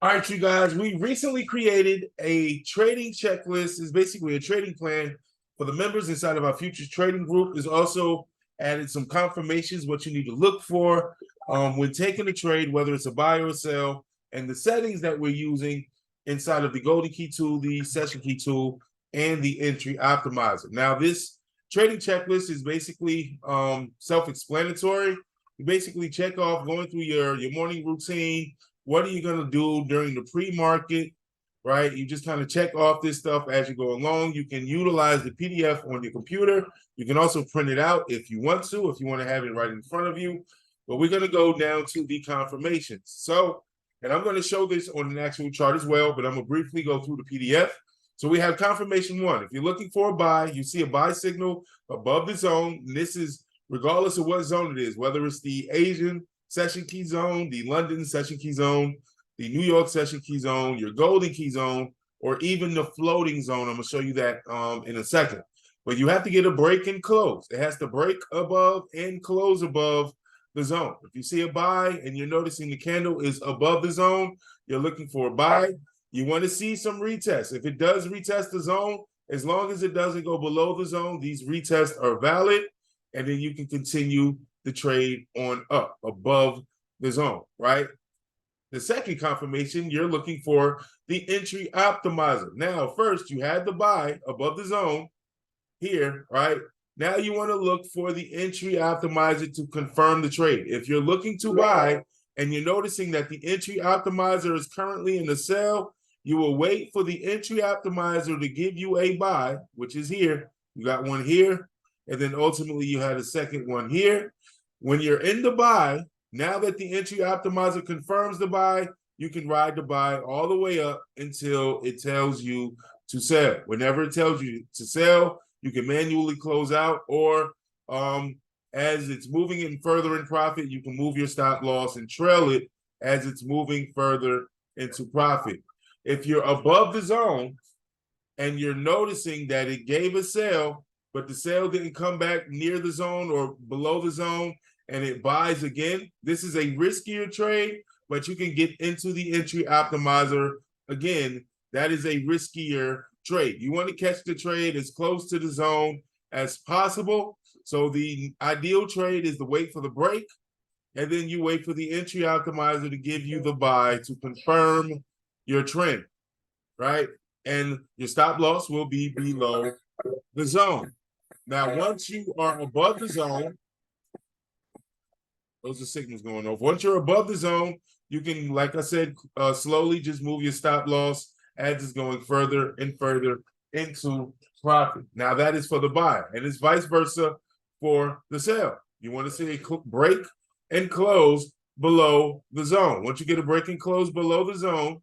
All right, you guys, we recently created a trading checklist. It's basically a trading plan for the members inside of our futures trading group. Is also added some confirmations, what you need to look for when taking a trade, whether it's a buy or a sell, and the settings that we're using inside of the golden key tool, the session key tool, and the entry optimizer. Now, this trading checklist is basically self-explanatory. You basically check off going through your morning routine. What are you going to do during the pre-market, right? You just kind of check off this stuff as you go along. You can utilize the PDF on your computer. You can also print it out if you want to have it right in front of you. But we're going to go down to the confirmations. So, and I'm going to show this on an actual chart as well, but I'm going to briefly go through the PDF. So we have confirmation one. If you're looking for a buy, you see a buy signal above the zone. And this is regardless of what zone it is, whether it's the Asian session key zone, the London session key zone, the New York session key zone, your golden key zone, or even the floating zone. I'm going to show you that in a second. But you have to get a break and close. It has to break above and close above the zone. If you see a buy and you're noticing the candle is above the zone, you're looking for a buy. You want to see some retests. If it does retest the zone, as long as it doesn't go below the zone, these retests are valid, and then you can continue the trade on up above the zone, right? The second confirmation, you're looking for the entry optimizer. Now, first, you had the buy above the zone here, right? Now you want to look for the entry optimizer to confirm the trade. If you're looking to buy and you're noticing that the entry optimizer is currently in the sell, you will wait for the entry optimizer to give you a buy, which is here. You got one here, and then ultimately you had a second one here. When you're in the buy, now that the entry optimizer confirms the buy, you can ride the buy all the way up until it tells you to sell. Whenever it tells you to sell, you can manually close out, or as it's moving in further in profit, you can move your stop loss and trail it as it's moving further into profit. If you're above the zone and you're noticing that it gave a sell, but the sale didn't come back near the zone or below the zone, and it buys again, this is a riskier trade, but you can get into the entry optimizer. Again, that is a riskier trade. You want to catch the trade as close to the zone as possible. So the ideal trade is to wait for the break, and then you wait for the entry optimizer to give you the buy to confirm your trend, right? And your stop loss will be below the zone. Now, once you are above the zone, those are signals going off. Once you're above the zone, you can, like I said, slowly just move your stop loss as it's going further and further into profit. Now, that is for the buy, and it's vice versa for the sell. You want to see a break and close below the zone. Once you get a break and close below the zone,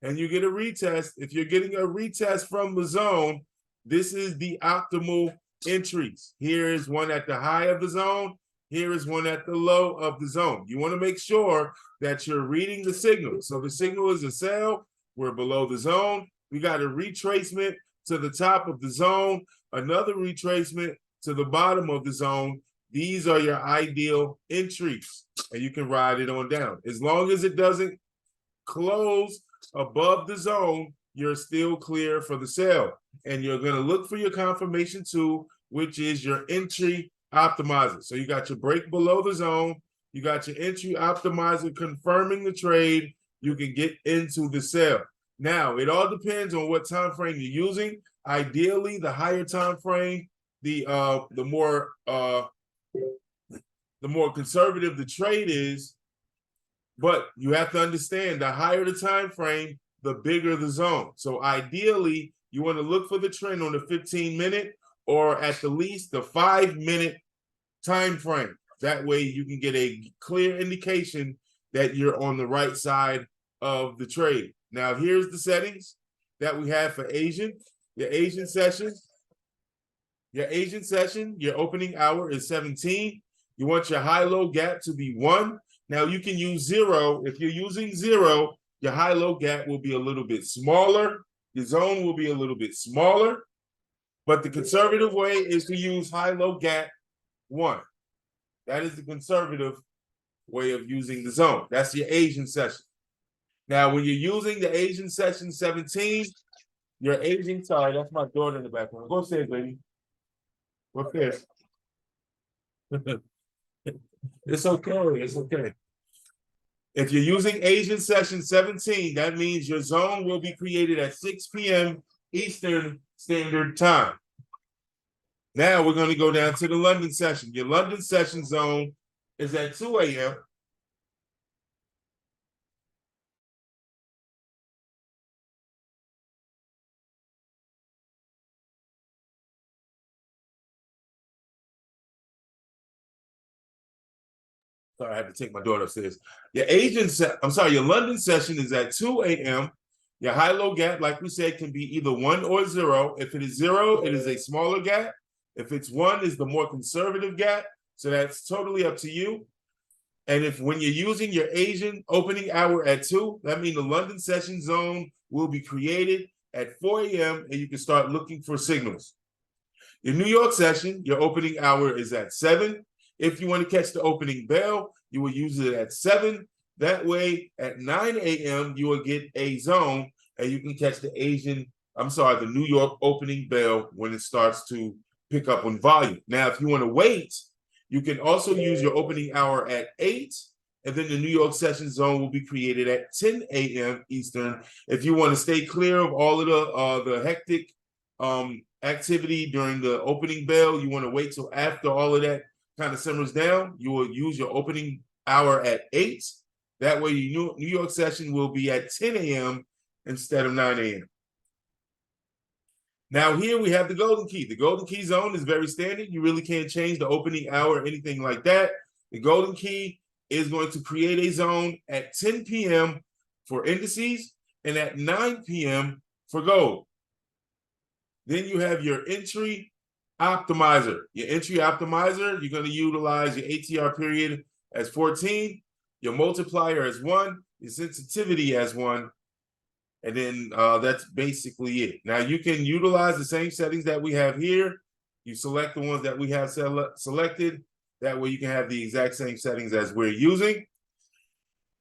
and you get a retest, if you're getting a retest from the zone, this is the optimal entries. Here is one at the high of the zone. Here is one at the low of the zone. You want to make sure that you're reading the signal. So the signal is a sell. We're below the zone. We got a retracement to the top of the zone, another retracement to the bottom of the zone. These are your ideal entries, and you can ride it on down. As long as it doesn't close above the zone, you're still clear for the sell. And you're going to look for your confirmation tool, which is your entry optimizer. So you got your break below the zone, you got your entry optimizer confirming the trade, you can get into the sell. Now, it all depends on what time frame you're using. Ideally, the higher time frame, the more conservative the trade is. But you have to understand, the higher the time frame, the bigger the zone. So ideally, you want to look for the trend on the 15-minute or at the least the 5-minute time frame. That way you can get a clear indication that you're on the right side of the trade. Now, here's the settings that we have for Asian. Your Asian session, your opening hour is 17. You want your high-low gap to be 1. Now, you can use 0. If you're using 0, your high-low gap will be a little bit smaller. Your zone will be a little bit smaller. But the conservative way is to use high-low gap 1. That is the conservative way of using the zone. That's your Asian session. Now, when you're using the Asian session 17, your Asian, sorry, that's my daughter in the background. Go upstairs, baby. Go upstairs. It's okay. It's okay. If you're using Asian session 17, that means your zone will be created at 6 p.m. Eastern Standard Time. Now we're going to go down to the London session. Your London session zone is at 2 a.m. Sorry, I had to take my daughter upstairs. Your your London session is at 2 a.m. Your high-low gap, like we said, can be either 1 or 0. If it is 0, it is a smaller gap. If it's 1, is the more conservative gap. So that's totally up to you. And if when you're using your Asian opening hour at 2, that means the London session zone will be created at 4 a.m. and you can start looking for signals. Your New York session, your opening hour is at 7. If you want to catch the opening bell, you will use it at 7. That way, at 9 a.m., you will get a zone and you can catch the the New York opening bell when it starts to pick up on volume. Now, if you want to wait, you can also use your opening hour at 8, and then the New York session zone will be created at 10 a.m. Eastern. If you want to stay clear of all of the hectic activity during the opening bell, you want to wait till after all of that kind of simmers down, you will use your opening hour at 8. That way, your New York session will be at 10 a.m. instead of 9 a.m. Now here we have the golden key. The golden key zone is very standard. You really can't change the opening hour or anything like that. The golden key is going to create a zone at 10 p.m. for indices and at 9 p.m. for gold. Then you have your entry optimizer. Your entry optimizer, you're going to utilize your ATR period as 14, your multiplier as 1, your sensitivity as 1, and then that's basically it. Now you can utilize the same settings that we have here. You select the ones that we have selected. That way you can have the exact same settings as we're using.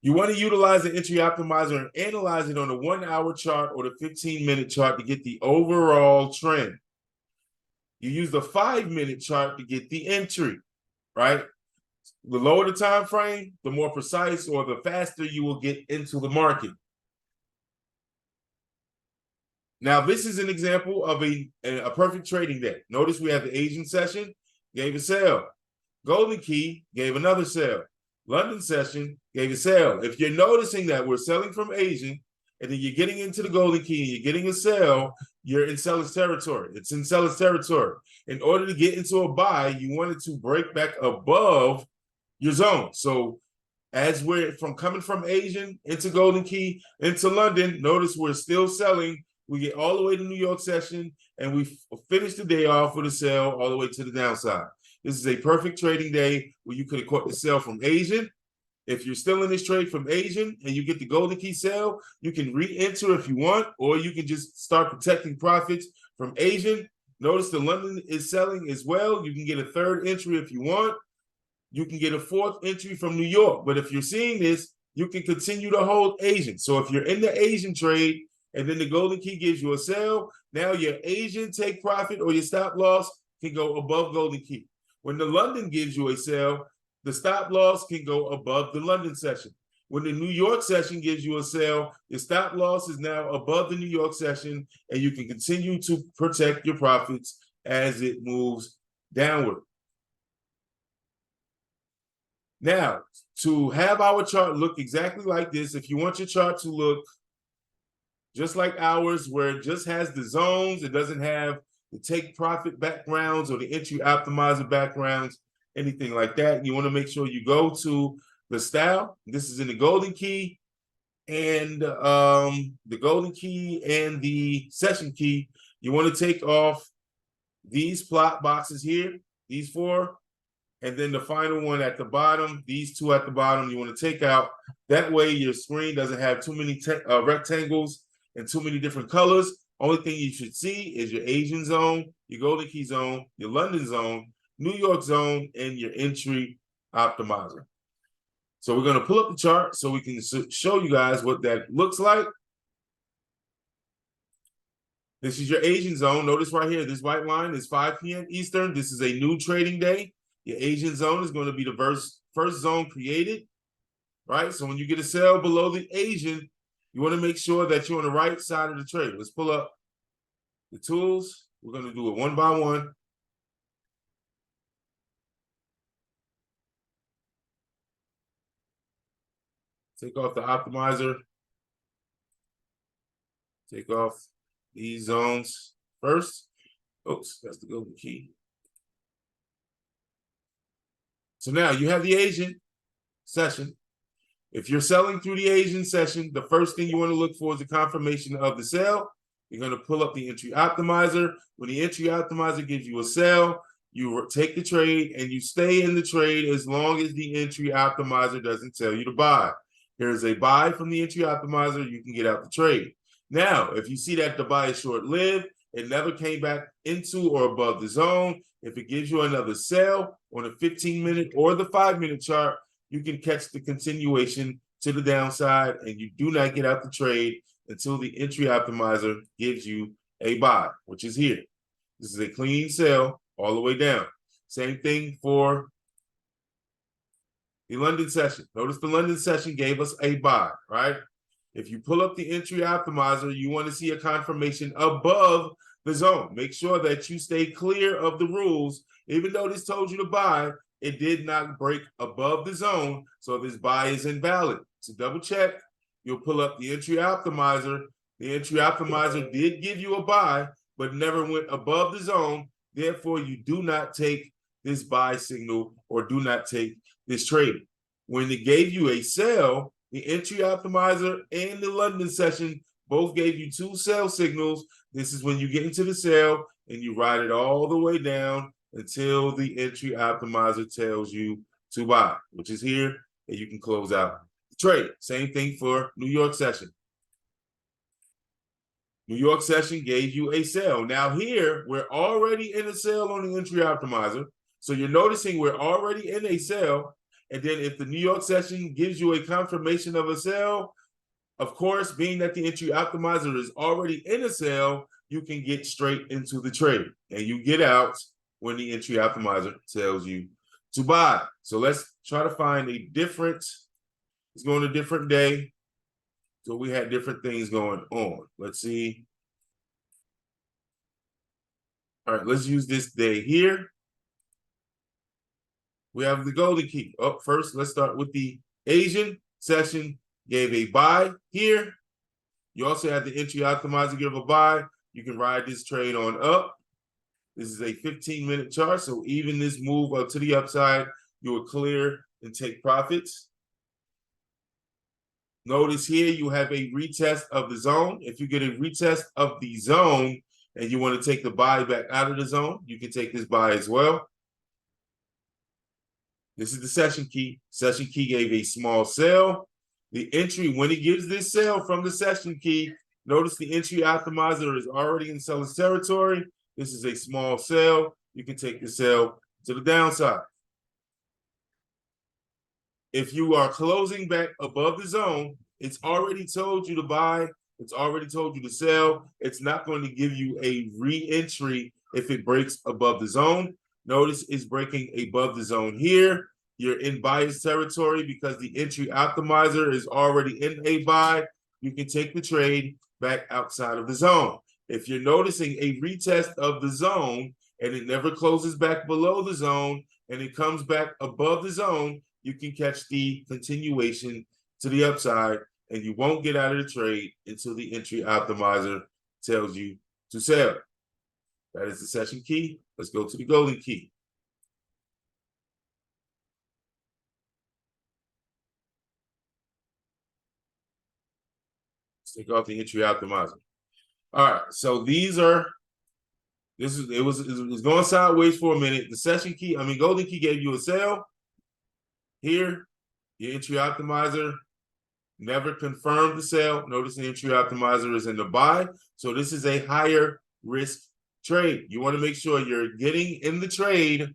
You want to utilize the entry optimizer and analyze it on a 1-hour chart or the 15-minute chart to get the overall trend. You use the 5-minute chart to get the entry, right? The lower the time frame, the more precise or the faster you will get into the market. Now, this is an example of a perfect trading day. Notice we have the Asian session, gave a sell. Golden key gave another sell. London session gave a sell. If you're noticing that we're selling from Asian, and then you're getting into the golden key and you're getting a sell, you're in seller's territory. It's in seller's territory. In order to get into a buy, you wanted to break back above your zone. So as we're coming from Asian into golden key into London, notice we're still selling. We get all the way to New York session, and we finish the day off with a sell all the way to the downside. This is a perfect trading day where you could have caught the sell from Asian. If you're still in this trade from Asian and you get the golden key sell, you can re-enter if you want, or you can just start protecting profits from Asian. Notice the London is selling as well. You can get a third entry if you want. You can get a fourth entry from New York. But if you're seeing this, you can continue to hold Asian. So if you're in the Asian trade, and then the golden key gives you a sell, now your Asian take profit or your stop loss can go above golden key. When the London gives you a sell, the stop loss can go above the London session. When the New York session gives you a sell, your stop loss is now above the New York session, and you can continue to protect your profits as it moves downward. Now, to have our chart look exactly like this, if you want your chart to look just like ours, where it just has the zones, it doesn't have the take profit backgrounds or the entry optimizer backgrounds, anything like that. You want to make sure you go to the style. This is in the golden key and the golden key and the session key. You want to take off these plot boxes here, these 4, and then the final one at the bottom, these 2 at the bottom, you want to take out. That way your screen doesn't have too many rectangles and too many different colors. Only thing you should see is your Asian zone, your golden key zone, your London zone, New York zone, and your entry optimizer. So we're going to pull up the chart so we can show you guys what that looks like. This is your Asian zone. Notice right here, this white line is 5 p.m. Eastern. This is a new trading day. Your Asian zone is going to be the first zone created, right? So when you get a sell below the Asian, you want to make sure that you're on the right side of the trade. Let's pull up the tools. We're going to do it one by one. Take off the optimizer. Take off these zones first. Oops, that's the golden key. So now you have the Asian session. If you're selling through the Asian session, the first thing you want to look for is the confirmation of the sale. You're going to pull up the entry optimizer. When the entry optimizer gives you a sell, you take the trade and you stay in the trade as long as the entry optimizer doesn't tell you to buy. Here's a buy from the entry optimizer. You can get out the trade. Now, if you see that the buy is short-lived, it never came back into or above the zone, if it gives you another sell on a 15-minute or the 5-minute chart, you can catch the continuation to the downside, and you do not get out the trade until the entry optimizer gives you a buy, which is here. This is a clean sell all the way down. Same thing for the London session. Notice the London session gave us a buy, right? If you pull up the entry optimizer, you want to see a confirmation above the zone. Make sure that you stay clear of the rules. Even though this told you to buy, it did not break above the zone, so this buy is invalid. So double check. You'll pull up the entry optimizer. The entry optimizer did give you a buy, but never went above the zone. Therefore, you do not take this buy signal or do not take this trade. When it gave you a sell, the entry optimizer and the London session both gave you 2 sell signals. This is when you get into the sell and you ride it all the way down until the entry optimizer tells you to buy, which is here, and you can close out the trade. Same thing for New York session. New York session gave you a sell. Now here, we're already in a sell on the entry optimizer. So you're noticing we're already in a sell. And then if the New York session gives you a confirmation of a sell, of course, being that the entry optimizer is already in a sell, you can get straight into the trade. And you get out when the entry optimizer tells you to buy. So let's try to find a different, let's go on a different day. So we had different things going on. Let's see. All right, let's use this day here. We have the golden key. Up first, let's start with the Asian session. Gave a buy here. You also have the entry optimizer give a buy. You can ride this trade on up. This is a 15-minute chart, so even this move up to the upside, you will clear and take profits. Notice here you have a retest of the zone. If you get a retest of the zone and you want to take the buy back out of the zone, you can take this buy as well. This is the session key. Session key gave a small sell. The entry, when it gives this sell from the session key, notice the entry optimizer is already in seller's territory. This is a small sell. You can take the sell to the downside. If you are closing back above the zone, it's already told you to buy. It's already told you to sell. It's not going to give you a re-entry if it breaks above the zone. Notice it's breaking above the zone here. You're in buyer's territory because the entry optimizer is already in a buy. You can take the trade back outside of the zone. If you're noticing a retest of the zone and it never closes back below the zone and it comes back above the zone, you can catch the continuation to the upside and you won't get out of the trade until the entry optimizer tells you to sell. That is the session key. Let's go to the golden key. Let's take off the entry optimizer. All right, so these are, it was going sideways for a minute. The session key, golden key gave you a sell. Here, the entry optimizer never confirmed the sell. Notice the entry optimizer is in the buy. So this is a higher risk trade. You want to make sure you're getting in the trade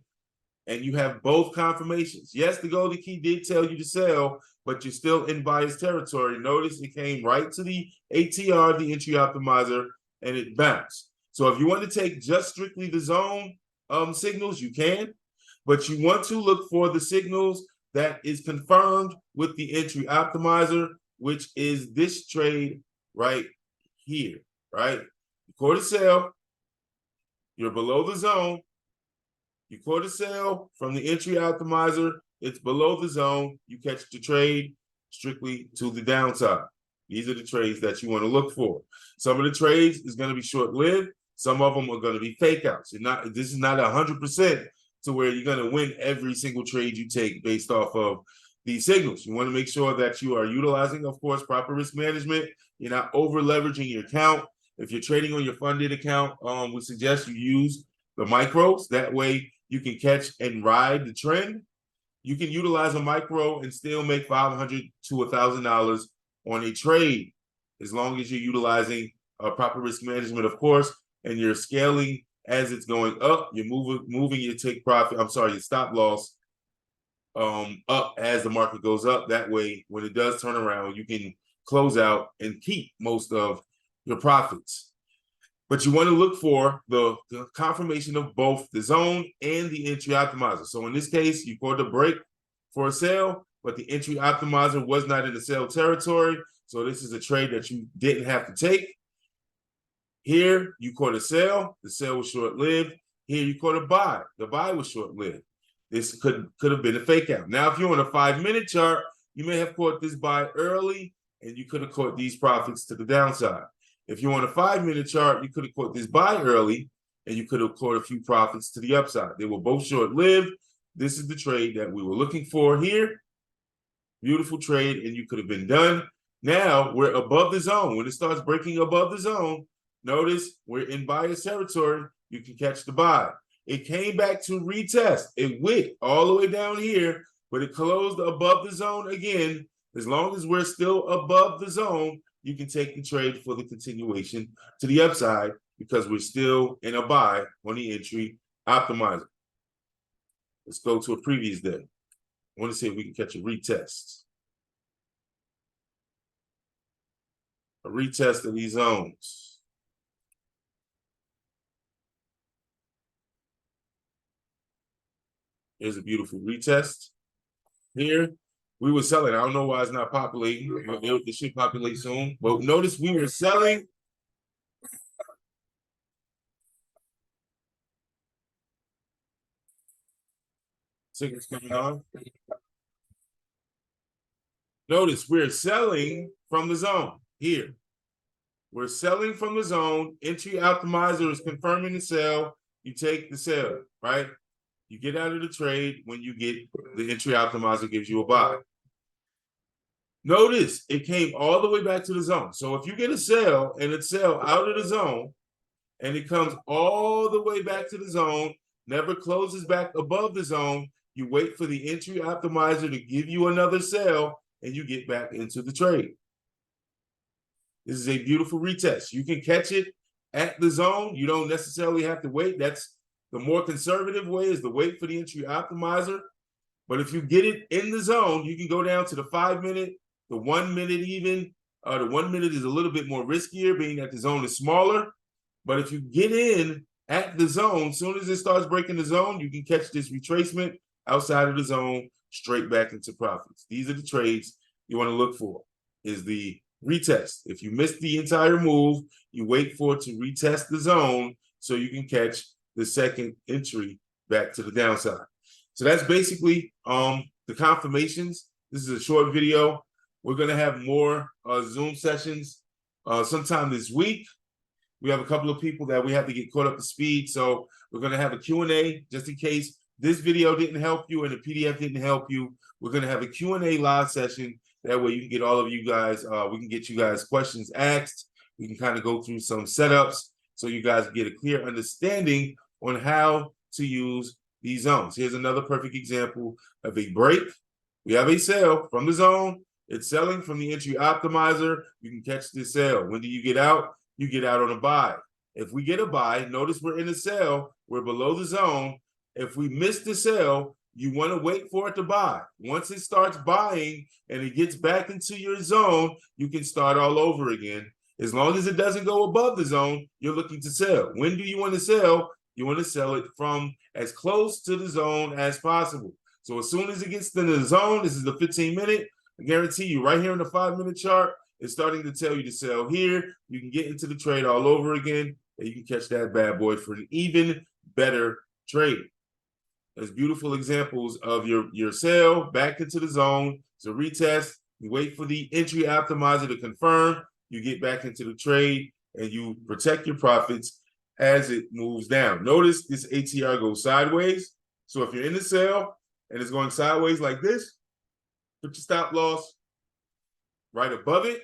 and you have both confirmations. Yes, the golden key did tell you to sell, but you're still in buyer's territory. Notice it came right to the ATR, the entry optimizer, and it bounced. So if you want to take just strictly the zone signals, you can, but you want to look for the signals that is confirmed with the entry optimizer, which is this trade right here, right? You caught a sell, you're below the zone. You caught a sell from the entry optimizer, it's below the zone. You catch the trade strictly to the downside. These are the trades that you want to look for. Some of the trades is going to be short-lived. Some of them are going to be fake outs. This is not 100% to where you're going to win every single trade you take based off of these signals. You want to make sure that you are utilizing, of course, proper risk management. You're not over leveraging your account. If you're trading on your funded account, we suggest you use the micros. That way you can catch and ride the trend. You can utilize a micro and still make $500 to $1,000 on a trade, as long as you're utilizing proper risk management, of course, and you're scaling as it's going up. You're moving your take profit. I'm sorry, your stop loss up as the market goes up. That way, when it does turn around, you can close out and keep most of your profits. But you want to look for the confirmation of both the zone and the entry optimizer. So in this case, you caught the break for a sale, but the entry optimizer was not in the sell territory. So this is a trade that you didn't have to take. Here, you caught a sell. The sale was short-lived. Here, you caught a buy. The buy was short-lived. This could have been a fake out. Now, if you're on a 5-minute chart, you may have caught this buy early, and you could have caught these profits to the downside. If you're on a 5-minute chart, you could have caught this buy early, and you could have caught a few profits to the upside. They were both short-lived. This is the trade that we were looking for here. Beautiful trade, and you could have been done. Now, we're above the zone. When it starts breaking above the zone, notice we're in buyer's territory. You can catch the buy. It came back to retest. It went all the way down here, but it closed above the zone again. As long as we're still above the zone, you can take the trade for the continuation to the upside, because we're still in a buy on the entry optimizer. Let's go to a previous day. I want to see if we can catch a retest. A retest of these zones. Here's a beautiful retest. Here, we were selling. I don't know why it's not populating. It should populate soon. But notice we were selling. Signals coming on. Notice we're selling from the zone here. We're selling from the zone. Entry optimizer is confirming the sell. You take the sell, right? You get out of the trade when you get the entry optimizer gives you a buy. Notice it came all the way back to the zone. So if you get a sell and it's sell out of the zone and it comes all the way back to the zone, never closes back above the zone, you wait for the entry optimizer to give you another sell and you get back into the trade. This is a beautiful retest. You can catch it at the zone. You don't necessarily have to wait. That's the more conservative way, is to wait for the entry optimizer. But if you get it in the zone, you can go down to the 5-minute, the 1 minute even. The 1 minute is a little bit more riskier, being that the zone is smaller. But if you get in at the zone, as soon as it starts breaking the zone, you can catch this retracement outside of the zone, straight back into profits. These are the trades you want to look for, is the retest. If you miss the entire move, you wait for it to retest the zone so you can catch the second entry back to the downside. So that's basically the confirmations. This is a short video. We're going to have more Zoom sessions sometime this week. We have a couple of people that we have to get caught up to speed. So we're going to have a Q&A just in case this video didn't help you and the PDF didn't help you. We're going to have a Q&A live session. That way you can get all of you guys, we can get you guys questions asked. We can kind of go through some setups so you guys get a clear understanding on how to use these zones. Here's another perfect example of a break. We have a sell from the zone. It's selling from the entry optimizer. You can catch this sell. When do you get out? You get out on a buy. If we get a buy, notice we're in a sell. We're below the zone. if we miss the sell, you want to wait for it to buy. Once it starts buying and it gets back into your zone, you can start all over again. As long as it doesn't go above the zone, you're looking to sell. When do you want to sell? You want to sell it from as close to the zone as possible. So as soon as it gets to the zone, this is the 15-minute, I guarantee you right here in the 5-minute chart, it's starting to tell you to sell here. You can get into the trade all over again, and you can catch that bad boy for an even better trade. There's beautiful examples of your sale back into the zone. It's a retest. You wait for the entry optimizer to confirm. You get back into the trade, and you protect your profits as it moves down. Notice this ATR goes sideways. So if you're in the sale and it's going sideways like this, put your stop loss right above it.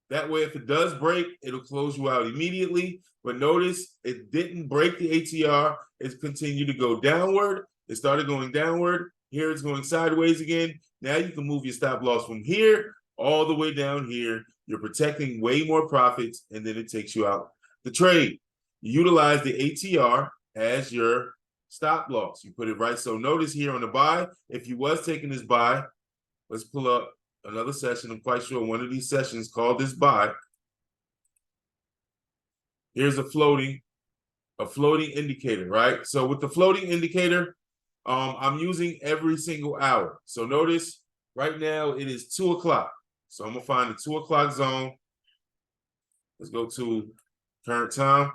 That way, if it does break, it'll close you out immediately. But notice it didn't break the ATR. It's continued to go downward. It started going downward. Here it's going sideways again. Now you can move your stop loss from here all the way down here. You're protecting way more profits, and then it takes you out the trade. You utilize the ATR as your stop loss. You put it right. So notice here on the buy, if you was taking this buy, let's pull up another session. I'm quite sure one of these sessions called this buy. Here's a floating indicator, right? So with the floating indicator, I'm using every single hour. So notice right now it is 2 o'clock. So I'm gonna find the 2 o'clock zone. Let's go to current time.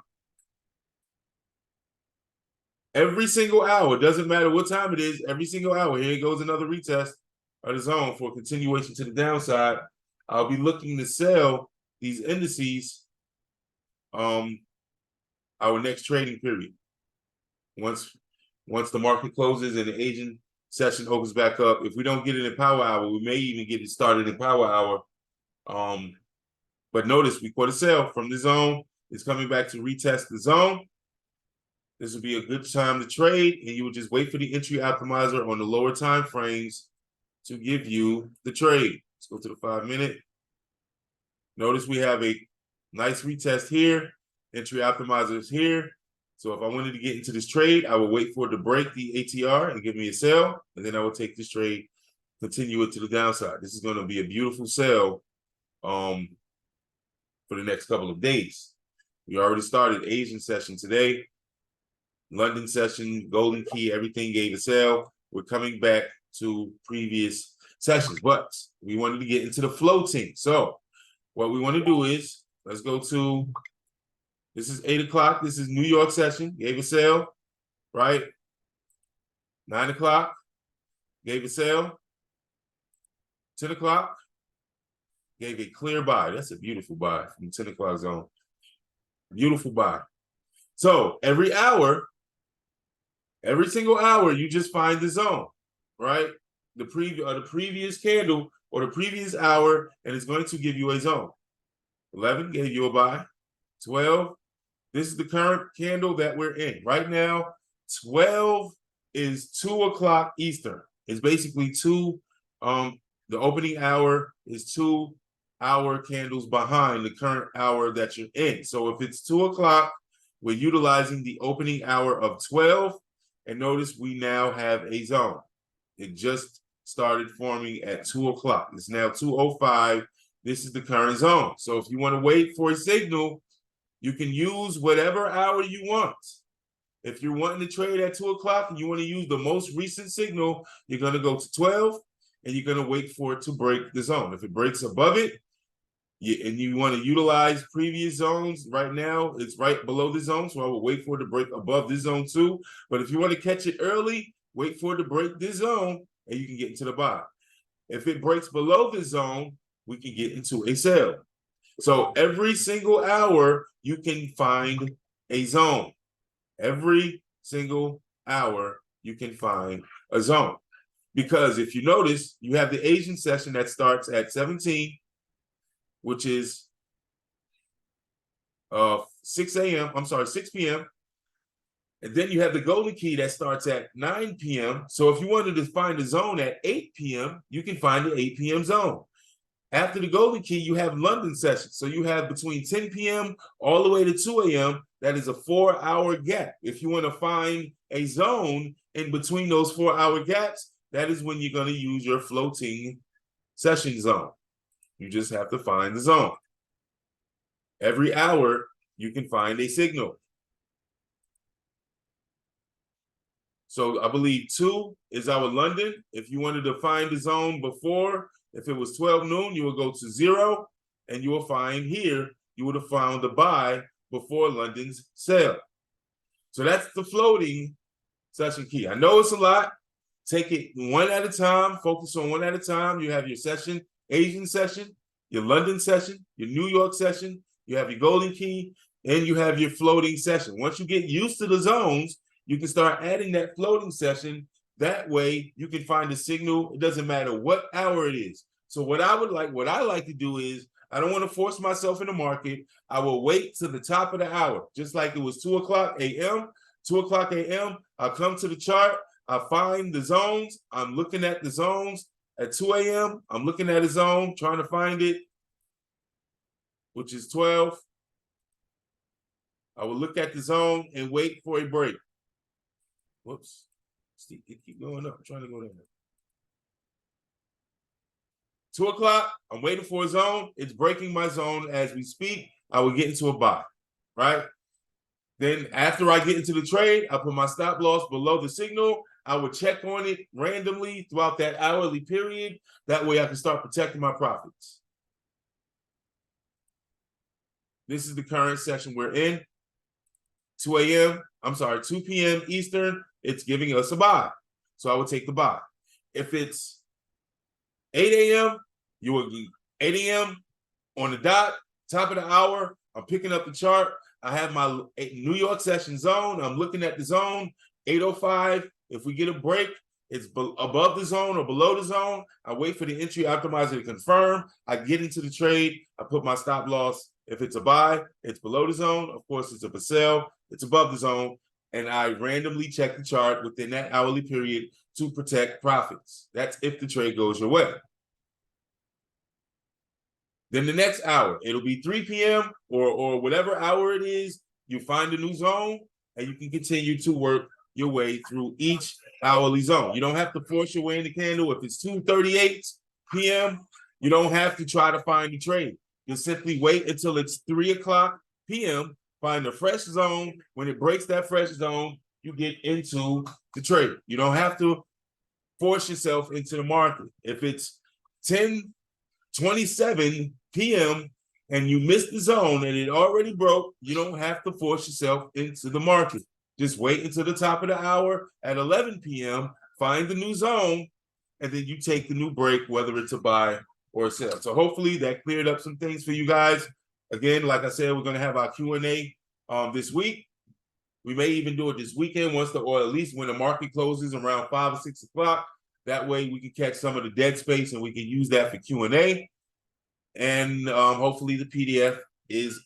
Every single hour, doesn't matter what time it is, every single hour, here goes another retest of the zone for a continuation to the downside. I'll be looking to sell these indices our next trading period. Once the market closes and the Asian session opens back up, if we don't get it in power hour, we may even get it started in power hour. But notice we caught a sell from the zone. It's coming back to retest the zone. This would be a good time to trade, and you would just wait for the entry optimizer on the lower time frames to give you the trade. Let's go to the 5-minute. Notice we have a nice retest here. Entry optimizer is here. So if I wanted to get into this trade, I would wait for it to break the ATR and give me a sell, and then I would take this trade, continue it to the downside. This is going to be a beautiful sell for the next couple of days. We already started Asian session today. London session, golden key, everything gave a sell. We're coming back to previous sessions, but we wanted to get into the floating. So what we want to do is, let's go to, this is 8 o'clock. This is New York session, gave a sell, right? 9 o'clock, gave a sell. 10 o'clock, gave a clear buy. That's a beautiful buy from the 10 o'clock zone. Beautiful buy. So every hour, every single hour, you just find the zone, right? The previous candle or the previous hour, and it's going to give you a zone. 11 gave you a buy. 12, this is the current candle that we're in. Right now, 12 is 2 o'clock Eastern. It's basically the opening hour is 2 hour candles behind the current hour that you're in. So if it's 2 o'clock, we're utilizing the opening hour of 12. And notice we now have a zone. It just started forming at 2 o'clock. It's now 2:05. This is the current zone. So if you want to wait for a signal, you can use whatever hour you want. If you're wanting to trade at 2 o'clock and you want to use the most recent signal, you're going to go to 12 and you're going to wait for it to break the zone. If it breaks above it, and you want to utilize previous zones, right now it's right below the zone, so I will wait for it to break above this zone too. But if you want to catch it early, wait for it to break this zone and you can get into the buy. If it breaks below the zone, we can get into a sell. So every single hour you can find a zone. Every single hour you can find a zone. Because if you notice, you have the Asian session that starts at 17, which is 6 p.m. And then you have the golden key that starts at 9 p.m. So if you wanted to find a zone at 8 p.m., you can find the 8 p.m. zone. After the golden key, you have London session. So you have between 10 p.m. all the way to 2 a.m. That is a 4-hour gap. If you want to find a zone in between those 4-hour gaps, that is when you're going to use your floating session zone. You just have to find the zone. Every hour, you can find a signal. So I believe 2 is our London. If you wanted to find the zone before, if it was 12 noon, you will go to 0, and you will find here, you would have found the buy before London's sell. So that's the floating session key. I know it's a lot. Take it one at a time. Focus on one at a time. You have your session, Asian session, your London session, your New York session. You have your golden key, and you have your floating session. Once you get used to the zones, you can start adding that floating session. That way, you can find a signal. It doesn't matter what hour it is. So what I like to do is, I don't want to force myself in the market. I will wait to the top of the hour, just like it was 2 o'clock a.m. 2 o'clock a.m., I'll come to the chart. I find the zones. I'm looking at the zones. At 2 a.m., I'm looking at a zone, trying to find it, which is 12. I will look at the zone and wait for a break. Whoops. It keep going up. I'm trying to go down. 2 o'clock, I'm waiting for a zone. It's breaking my zone as we speak. I will get into a buy, right? Then after I get into the trade, I put my stop loss below the signal. I would check on it randomly throughout that hourly period. That way I can start protecting my profits. This is the current session we're in. 2 p.m. Eastern, it's giving us a buy. So I would take the buy. If it's 8 a.m., you will be 8 a.m. on the dot, top of the hour. I'm picking up the chart. I have my New York session zone. I'm looking at the zone, 8:05. If we get a break, it's above the zone or below the zone. I wait for the entry optimizer to confirm. I get into the trade. I put my stop loss. If it's a buy, it's below the zone. Of course, it's a sell. It's above the zone. And I randomly check the chart within that hourly period to protect profits. That's if the trade goes your way. Then the next hour, it'll be 3 p.m. or whatever hour it is, you find a new zone, and you can continue to work your way through each hourly zone. You don't have to force your way in the candle. If it's 2:38 p.m., you don't have to try to find the trade. You'll simply wait until it's 3 o'clock p.m., find a fresh zone. When it breaks that fresh zone, you get into the trade. You don't have to force yourself into the market. If it's 10:27 p.m. and you missed the zone and it already broke, you don't have to force yourself into the market. Just wait until the top of the hour at 11 p.m., find the new zone, and then you take the new break, whether it's a buy or a sell. So hopefully that cleared up some things for you guys. Again, like I said, we're going to have our Q&A this week. We may even do it this weekend or at least when the market closes around 5 or 6 o'clock. That way we can catch some of the dead space and we can use that for Q&A. And hopefully the PDF is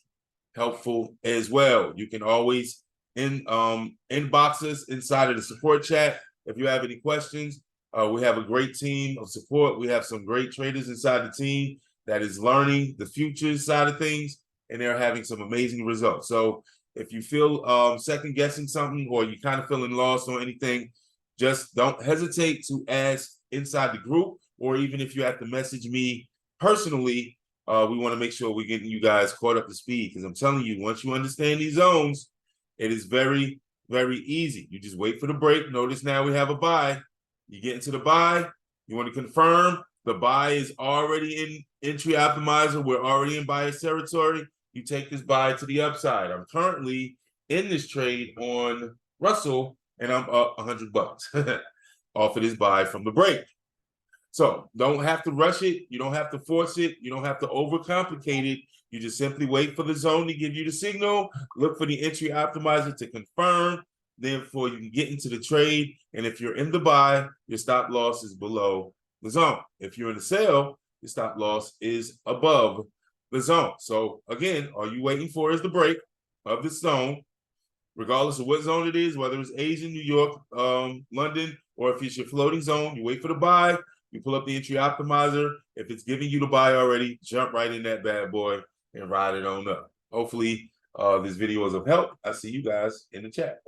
helpful as well. You can always inbox us inside of the support chat if you have any questions. We have a great team of support. We have some great traders inside the team that is learning the futures side of things, and they're having some amazing results. So if you feel second guessing something or you're kind of feeling lost on anything, just don't hesitate to ask inside the group, or even if you have to message me personally. We want to make sure we're getting you guys caught up to speed, because I'm telling you, once you understand these zones, it is very, very easy. You just wait for the break. Notice now we have a buy. You get into the buy. You want to confirm the buy is already in entry optimizer. We're already in buyer's territory. You take this buy to the upside. I'm currently in this trade on Russell, and I'm up $100 off of this buy from the break. So don't have to rush it. You don't have to force it. You don't have to overcomplicate it. You just simply wait for the zone to give you the signal. Look for the entry optimizer to confirm. Therefore, you can get into the trade. And if you're in the buy, your stop loss is below the zone. If you're in the sell, your stop loss is above the zone. So again, all you waiting for is the break of the zone, regardless of what zone it is, whether it's Asian, New York, London, or if it's your floating zone. You wait for the buy. You pull up the entry optimizer. If it's giving you the buy already, jump right in that bad boy and ride it on up. Hopefully, this video is of help. I'll see you guys in the chat.